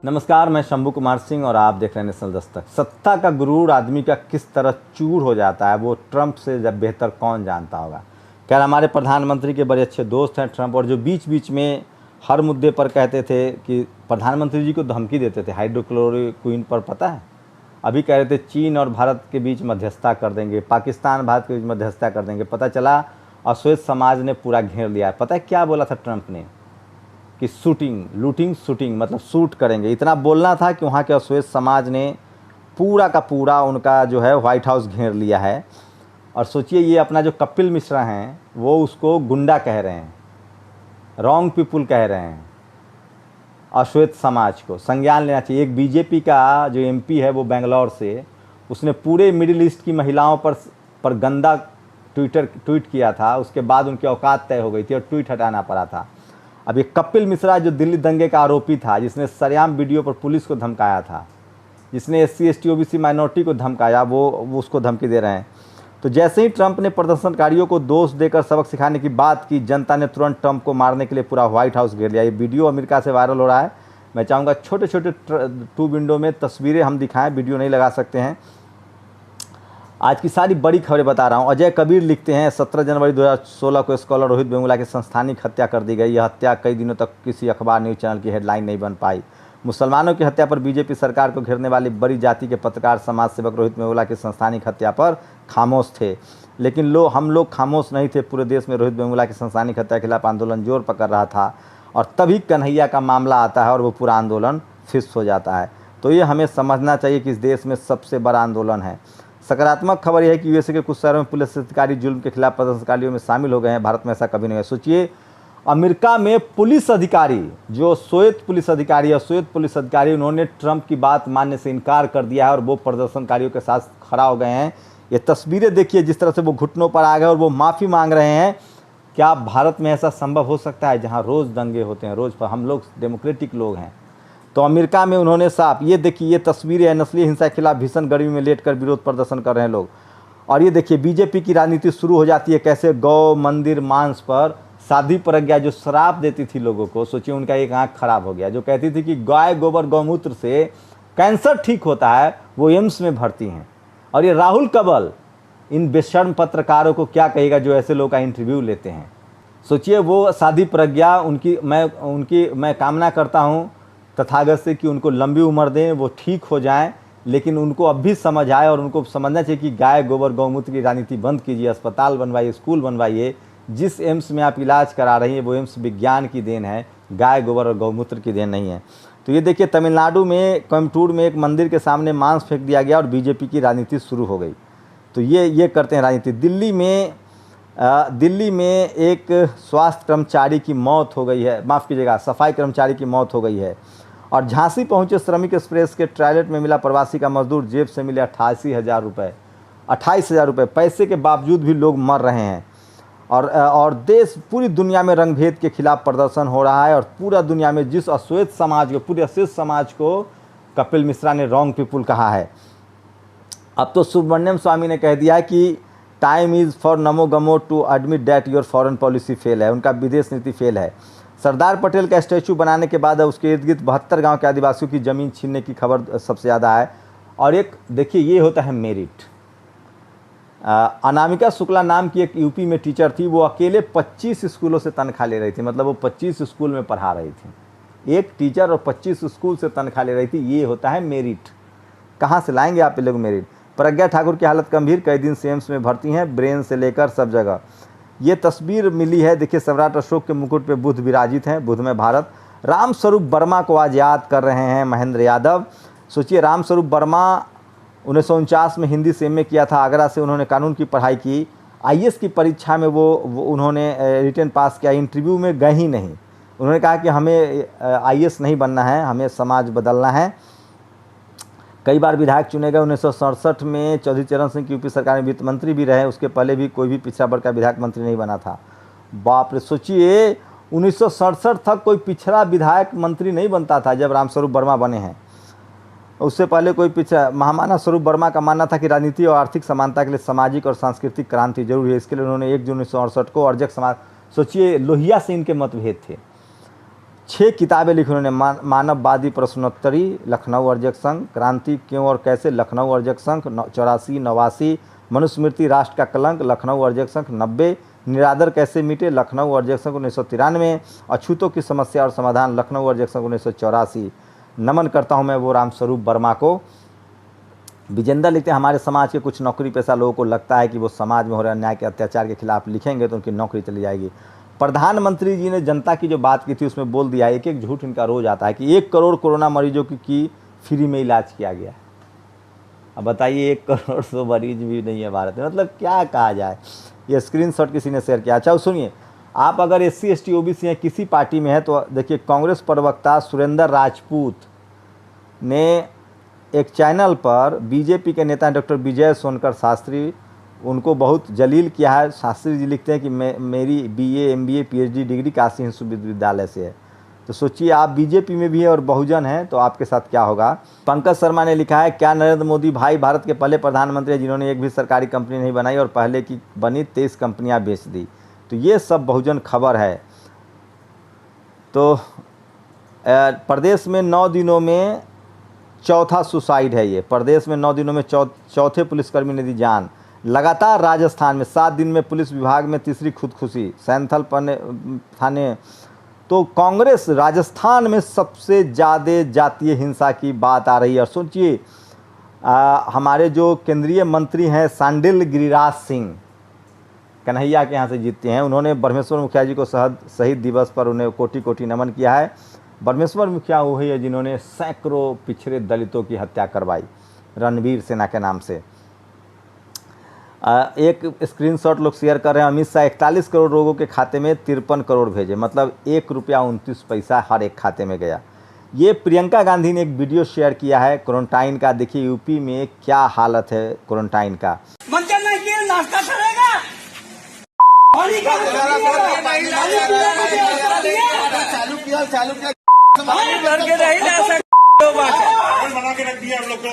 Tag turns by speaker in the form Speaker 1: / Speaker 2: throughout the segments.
Speaker 1: नमस्कार, मैं शंभू कुमार सिंह और आप देख रहे हैं नेशनल दस्तक। सत्ता का गुरूर आदमी का किस तरह चूर हो जाता है वो ट्रंप से जब बेहतर कौन जानता होगा। खैर, हमारे प्रधानमंत्री के बड़े अच्छे दोस्त हैं ट्रंप, और जो बीच बीच में हर मुद्दे पर कहते थे कि प्रधानमंत्री जी को धमकी देते थे हाइड्रोक्लोरोक्विन पर, पता है। अभी कह रहे थे चीन और भारत के बीच मध्यस्थता कर देंगे, पाकिस्तान भारत के बीच मध्यस्थता कर देंगे। पता चला अश्वेत समाज ने पूरा घेर लिया। पता है क्या बोला था ट्रंप ने कि लूटिंग शूटिंग मतलब शूट करेंगे। इतना बोलना था कि वहाँ के अश्वेत समाज ने पूरा का पूरा उनका जो है व्हाइट हाउस घेर लिया है। और सोचिए, ये अपना जो कपिल मिश्रा हैं वो उसको गुंडा कह रहे हैं, रॉन्ग पीपुल कह रहे हैं। अश्वेत समाज को संज्ञान लेना चाहिए। एक बीजेपी का जो एमपी है वो बेंगलोर से, उसने पूरे मिडिल ईस्ट की महिलाओं पर गंदा ट्वीट किया था। उसके बाद उनकी औकात तय हो गई थी और ट्वीट हटाना पड़ा था। अब ये कपिल मिश्रा जो दिल्ली दंगे का आरोपी था, जिसने सरेआम वीडियो पर पुलिस को धमकाया था, जिसने SC ST OBC माइनॉरिटी को धमकाया, वो उसको धमकी दे रहे हैं। तो जैसे ही ट्रंप ने प्रदर्शनकारियों को दोष देकर सबक सिखाने की बात की, जनता ने तुरंत ट्रंप को मारने के लिए पूरा व्हाइट हाउस घेर लिया। ये वीडियो अमेरिका से वायरल हो रहा है। मैं चाहूँगा छोटे छोटे 2 विंडो में तस्वीरें हम दिखाएं, वीडियो नहीं लगा सकते हैं। आज की सारी बड़ी खबरें बता रहा हूं। अजय कबीर लिखते हैं 17 जनवरी 2016 को स्कॉलर रोहित वेमुला की संस्थानिक हत्या कर दी गई। यह हत्या कई दिनों तक किसी अखबार न्यूज़ चैनल की हेडलाइन नहीं बन पाई। मुसलमानों की हत्या पर बीजेपी सरकार को घेरने वाली बड़ी जाति के पत्रकार समाज सेवक रोहित वेमुला की संस्थानिक हत्या पर खामोश थे। लेकिन हम लोग खामोश नहीं थे। पूरे देश में रोहित वेमुला की संस्थानिक हत्या के खिलाफ आंदोलन जोर पकड़ रहा था, और तभी कन्हैया का मामला आता है और वो पूरा आंदोलन फिक्स हो जाता है। तो ये हमें समझना चाहिए कि इस देश में सबसे बड़ा आंदोलन है। सकारात्मक खबर यह है कि USA के कुछ शहरों में पुलिस अधिकारी जुल्म के खिलाफ प्रदर्शनकारियों में शामिल हो गए हैं। भारत में ऐसा कभी नहीं है। सोचिए, अमेरिका में पुलिस अधिकारी, जो श्वेत पुलिस अधिकारी, उन्होंने ट्रंप की बात मानने से इनकार कर दिया है और वो प्रदर्शनकारियों के साथ खड़ा हो गए हैं। ये तस्वीरें देखिए, जिस तरह से वो घुटनों पर आ गए और वो माफ़ी मांग रहे हैं। क्या भारत में ऐसा संभव हो सकता है जहाँ रोज़ दंगे होते हैं, रोज़ पर? हम लोग डेमोक्रेटिक लोग हैं। तो अमेरिका में उन्होंने साफ, ये देखिए, ये तस्वीरें हैं, नस्लीय हिंसा के खिलाफ भीषण गर्मी में लेटकर विरोध प्रदर्शन कर रहे हैं लोग। और ये देखिए, बीजेपी की राजनीति शुरू हो जाती है कैसे। गौ मंदिर मांस पर साध्वी प्रज्ञा जो शराब देती थी लोगों को, सोचिए उनका एक आंख खराब हो गया। जो कहती थी कि गाय गोबर गौमूत्र से कैंसर ठीक होता है, वो एम्स में भर्ती हैं। और ये राहुल कंबल इन बेशर्म पत्रकारों को क्या कहेगा जो ऐसे लोग का इंटरव्यू लेते हैं। सोचिए, वो साध्वी प्रज्ञा, मैं कामना करता हूँ तथागत से कि उनको लंबी उम्र दें, वो ठीक हो जाएं। लेकिन उनको अब भी समझ आए और उनको समझना चाहिए कि गाय गोबर गौमूत्र की राजनीति बंद कीजिए, अस्पताल बनवाइए, स्कूल बनवाइए। जिस एम्स में आप इलाज करा रही हैं वो एम्स विज्ञान की देन है, गाय गोबर और गौमूत्र की देन नहीं है। तो ये देखिए, तमिलनाडु में कोयम्बटूर में एक मंदिर के सामने मांस फेंक दिया गया और बीजेपी की राजनीति शुरू हो गई। तो ये करते हैं राजनीति। दिल्ली में एक स्वास्थ्य कर्मचारी की मौत हो गई है, माफ़ कीजिएगा, सफाई कर्मचारी की मौत हो गई है। और झांसी पहुंचे श्रमिक एक्सप्रेस के टॉयलेट में मिला प्रवासी का मजदूर, जेब से मिले 28,000 रुपये। 28,000 रुपये पैसे के बावजूद भी लोग मर रहे हैं। और पूरी दुनिया में रंगभेद के खिलाफ प्रदर्शन हो रहा है। और पूरा दुनिया में जिस अश्वेत समाज को, पूरे अश्वेत समाज को कपिल मिश्रा ने रॉन्ग पीपुल कहा है। अब तो सुब्रमण्यम स्वामी ने कह दिया है कि टाइम इज़ फॉर नमो गमो to admit that your foreign policy fail है, उनका विदेश नीति फेल है। सरदार पटेल का स्टैचू बनाने के बाद उसके इर्द गिर्द 72 गाँव के आदिवासियों की ज़मीन छीनने की खबर सबसे ज़्यादा है। और एक देखिए, ये होता है मेरिट। अनामिका शुक्ला नाम की एक यूपी में टीचर थी, वो अकेले 25 स्कूलों से तनख्वाह ले रही थी। मतलब वो 25 स्कूल में पढ़ा रही थी, एक टीचर, और 25 स्कूल से तनख्वाह ले रही थी। ये होता है मेरिट। कहाँ से लाएंगे आप ये लोग मेरिट? प्रज्ञा ठाकुर की हालत गंभीर, कई दिन से एम्स में भर्ती हैं, ब्रेन से लेकर सब जगह। ये तस्वीर मिली है, देखिए, सम्राट अशोक के मुकुट पे बुद्ध विराजित हैं, बुद्ध में भारत। रामस्वरूप वर्मा को आज याद कर रहे हैं महेंद्र यादव। सोचिए, रामस्वरूप वर्मा 1949 में हिंदी से MA किया था, आगरा से उन्होंने कानून की पढ़ाई की। IAS की परीक्षा में वो उन्होंने रिटन पास किया, इंटरव्यू में गए ही नहीं। उन्होंने कहा कि हमें IAS नहीं बनना है, हमें समाज बदलना है। कई बार विधायक चुने गए। 1967 में चौधरी चरण सिंह की यूपी सरकार में वित्त मंत्री भी रहे। उसके पहले भी कोई भी पिछड़ा वर्ग का विधायक मंत्री नहीं बना था। बाप रे, सोचिए, 1967 तक कोई पिछड़ा विधायक मंत्री नहीं बनता था जब रामस्वरूप वर्मा बने हैं। उससे पहले कोई पिछड़ा, महामाना स्वरूप वर्मा का मानना था कि राजनीति और आर्थिक समानता के लिए सामाजिक और सांस्कृतिक क्रांति जरूरी है। इसके लिए उन्होंने 1 जून 1968 को अर्जक समाज, सोचिए, लोहिया से इनके मतभेद थे। 6 किताबें लिखी उन्होंने। मानववादी प्रश्नोत्तरी, लखनऊ अर्जक संघ, क्रांति क्यों और कैसे, लखनऊ अर्जक संघ 84, 89, मनुस्मृति राष्ट्र का कलंक, लखनऊ अर्जक संघ 90, निरादर कैसे मिटे, लखनऊ अर्जक संघ 1993, अछूतों की समस्या और समाधान, लखनऊ अर्जक संघ 1984। नमन करता हूँ मैं वो रामस्वरूप वर्मा को। विजेंदर लिखते हैं, हमारे समाज के कुछ नौकरी पेशा लोगों को लगता है कि वो समाज में हो रहे अन्याय के अत्याचार के खिलाफ लिखेंगे तो उनकी नौकरी चली जाएगी। प्रधानमंत्री जी ने जनता की जो बात की थी उसमें बोल दिया, एक एक झूठ इनका रोज आता है कि 1 करोड़ कोरोना मरीजों की फ्री में इलाज किया गया। अब बताइए 1 करोड़ तो मरीज भी नहीं है भारत में, मतलब क्या कहा जाए। ये स्क्रीनशॉट किसी ने शेयर किया। अच्छा सुनिए, आप अगर SC ST OBC हैं, किसी पार्टी में है तो देखिए, कांग्रेस प्रवक्ता सुरेंद्र राजपूत ने एक चैनल पर बीजेपी के नेता डॉक्टर विजय सोनकर शास्त्री, उनको बहुत जलील किया है। शास्त्री जी लिखते हैं कि मेरी BA MBA PhD degree Kashi Hindu विश्वविद्यालय से है। तो सोचिए, आप बीजेपी में भी है और बहुजन हैं तो आपके साथ क्या होगा। पंकज शर्मा ने लिखा है, क्या नरेंद्र मोदी भाई भारत के पहले प्रधानमंत्री हैं जिन्होंने एक भी सरकारी कंपनी नहीं बनाई और पहले की बनी 23 कंपनियां बेच दी। तो ये सब बहुजन खबर है। तो प्रदेश में 9 दिनों में चौथा सुसाइड है ये। प्रदेश में 9 दिनों में चौथे पुलिसकर्मी ने दी जान। लगातार राजस्थान में 7 दिन में पुलिस विभाग में तीसरी खुदकुशी, सैंथल थाने। तो कांग्रेस राजस्थान में सबसे ज़्यादा जातीय हिंसा की बात आ रही है। और सोचिए, हमारे जो केंद्रीय मंत्री हैं सांडिल गिरिराज सिंह, कन्हैया के यहाँ से जीतते हैं, उन्होंने ब्रह्मेश्वर मुखिया जी को शहीद दिवस पर उन्हें कोटि कोटि नमन किया है। ब्रह्मेश्वर मुखिया वही है जिन्होंने सैकड़ों पिछड़े दलितों की हत्या करवाई रणवीर सेना के नाम से। एक स्क्रीनशॉट लोग शेयर कर रहे हैं, अमित शाह 41 करोड़ लोगों के खाते में 53 करोड़ भेजे, मतलब 1 रुपया 29 पैसा हर एक खाते में गया। ये प्रियंका गांधी ने एक वीडियो शेयर किया है क्वारंटाइन का। देखिए यूपी में क्या हालत है क्वारंटाइन का।
Speaker 2: नाश्ता करेगा, चालू किया करके नहीं ला सकते, बना के रख दिया हम लोग को।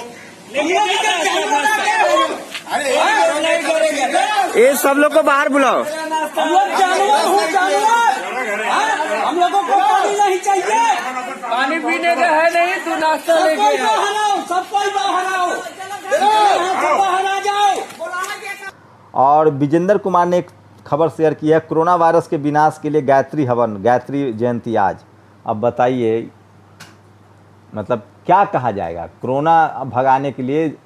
Speaker 2: ये सब लोग को बाहर बुलाओ। हम लोग जानवर हो, जानवर। हम लोगों को पानी नहीं चाहिए, पानी पीने का है नहीं, तू नाश्ता लेके आओ। सब कोई बाहर आओ, बाहर आ जाओ।
Speaker 1: और विजेंद्र कुमार ने एक खबर शेयर की है, कोरोना वायरस के विनाश के लिए गायत्री हवन, गायत्री जयंती आज। अब बताइए, मतलब क्या कहा जाएगा। कोरोना भगाने के लिए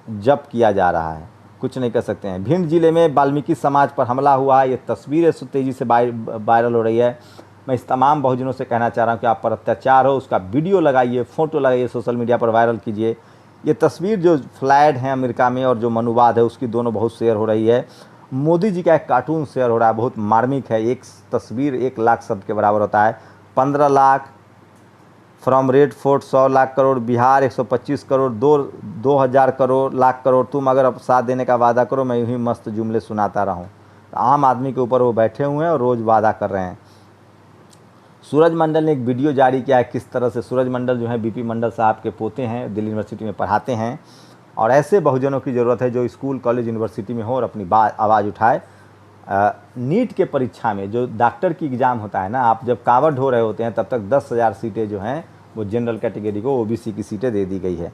Speaker 1: जप किया जा रहा है, कुछ नहीं कर सकते हैं। भिंड जिले में वाल्मीकि समाज पर हमला हुआ है। ये तस्वीरें तेज़ी से वायरल हो रही है। मैं इस तमाम बहुजनों से कहना चाह रहा हूँ कि आप पर अत्याचार हो उसका वीडियो लगाइए, फ़ोटो लगाइए, सोशल मीडिया पर वायरल कीजिए। ये तस्वीर जो फ्लैट हैं अमेरिका में और जो मनुवाद है उसकी दोनों बहुत शेयर हो रही है। मोदी जी का एक कार्टून शेयर हो रहा है, बहुत मार्मिक है। एक तस्वीर 1 लाख शब्द के बराबर होता है। 15 lakh from red fort, 100 lakh crore, Bihar 125 crore, 2000 crore lakh crore, तुम अगर अब साथ देने का वादा करो मैं यूँ ही मस्त जुमले सुनाता रहूँ। आम आदमी के ऊपर वो बैठे हुए हैं और रोज़ वादा कर रहे हैं। सूरज मंडल ने एक वीडियो जारी किया है किस तरह से। सूरज मंडल जो है BP मंडल साहब के पोते हैं, दिल्ली यूनिवर्सिटी में पढ़ाते हैं। और ऐसे बहुजनों की ज़रूरत है जो स्कूल कॉलेज यूनिवर्सिटी में हो और अपनी आवाज़ उठाए। नीट के परीक्षा में जो डॉक्टर की एग्ज़ाम होता है ना, आप जब कांवड़ ढो रहे होते हैं तब तक 10,000 सीटें जो हैं वो जनरल कैटेगरी को, OBC की सीटें दे दी गई है।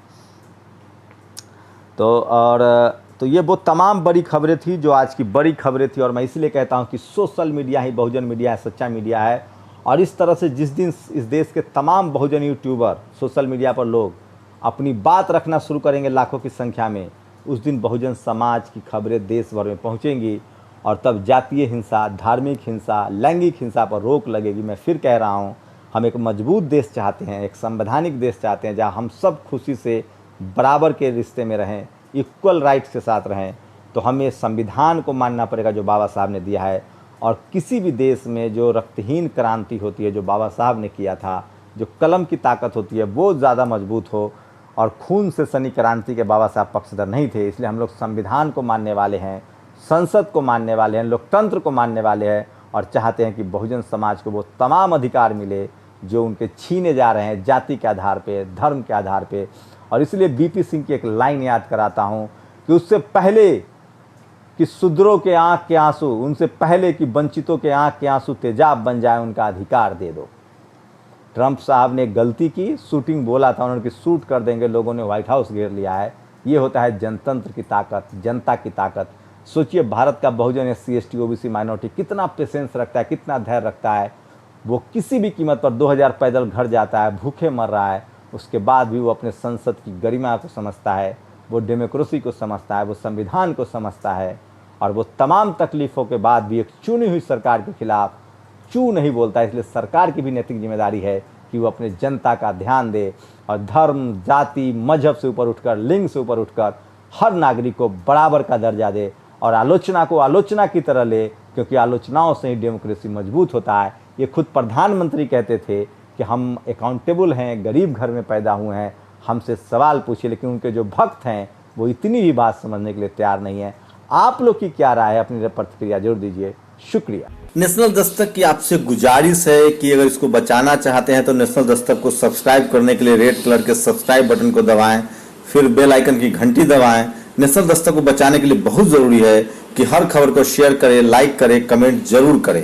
Speaker 1: तो ये वो तमाम बड़ी खबरें थी जो आज की बड़ी खबरें थी। और मैं इसलिए कहता हूँ कि सोशल मीडिया ही बहुजन मीडिया है, सच्चा मीडिया है। और इस तरह से जिस दिन इस देश के तमाम बहुजन यूट्यूबर, सोशल मीडिया पर लोग अपनी बात रखना शुरू करेंगे लाखों की संख्या में, उस दिन बहुजन समाज की खबरें देश भर में पहुँचेंगी। और तब जातीय हिंसा, धार्मिक हिंसा, लैंगिक हिंसा पर रोक लगेगी। मैं फिर कह रहा हूँ, हम एक मजबूत देश चाहते हैं, एक संवैधानिक देश चाहते हैं जहाँ हम सब खुशी से बराबर के रिश्ते में रहें, इक्वल राइट्स के साथ रहें। तो हमें संविधान को मानना पड़ेगा जो बाबा साहब ने दिया है। और किसी भी देश में जो रक्तहीन क्रांति होती है जो बाबा साहब ने किया था, जो कलम की ताकत होती है वो ज़्यादा मजबूत हो। और खून से सनी क्रांति के बाबा साहब पक्षधर नहीं थे, इसलिए हम लोग संविधान को मानने वाले हैं, संसद को मानने वाले हैं, लोकतंत्र को मानने वाले हैं। और चाहते हैं कि बहुजन समाज को वो तमाम अधिकार मिले जो उनके छीने जा रहे हैं जाति के आधार पे, धर्म के आधार पे। और इसलिए BP सिंह की एक लाइन याद कराता हूँ कि उससे पहले कि शूद्रों के आँख के आंसू, उनसे पहले कि वंचितों के आँख के आंसू तेजाब बन जाए, उनका अधिकार दे दो। ट्रंप साहब ने गलती की, शूटिंग बोला था उन्होंने कि शूट कर देंगे, लोगों ने व्हाइट हाउस घेर लिया है। ये होता है जनतंत्र की ताकत, जनता की ताकत। सोचिए भारत का बहुजन SC ST OBC माइनॉरिटी कितना पेशेंस रखता है, कितना धैर्य रखता है। वो किसी भी कीमत पर 2000 पैदल घर जाता है, भूखे मर रहा है, उसके बाद भी वो अपने संसद की गरिमा को समझता है, वो डेमोक्रेसी को समझता है, वो संविधान को समझता है, और वो तमाम तकलीफ़ों के बाद भी एक चुनी हुई सरकार के खिलाफ चू नहीं बोलता। इसलिए सरकार की भी नैतिक जिम्मेदारी है कि वो अपने जनता का ध्यान दे और धर्म, जाति, मजहब से ऊपर उठकर, लिंग से ऊपर उठकर हर नागरिक को बराबर का दर्जा दे और आलोचना को आलोचना की तरह ले, क्योंकि आलोचनाओं से ही डेमोक्रेसी मजबूत होता है। ये खुद प्रधानमंत्री कहते थे कि हम अकाउंटेबल हैं, गरीब घर में पैदा हुए हैं, हमसे सवाल पूछिए, लेकिन उनके जो भक्त हैं वो इतनी भी बात समझने के लिए तैयार नहीं है। आप लोग की क्या राय है, अपनी प्रतिक्रिया जरूर दीजिए। शुक्रिया।
Speaker 3: नेशनल दस्तक की आपसे गुजारिश है कि अगर इसको बचाना चाहते हैं तो नेशनल दस्तक को सब्सक्राइब करने के लिए रेड कलर के सब्सक्राइब बटन को दबाएं, फिर बेल आइकन की घंटी दबाएं। नेशनल दस्तक को बचाने के लिए बहुत जरूरी है कि हर खबर को शेयर करें, लाइक करें, कमेंट जरूर करें।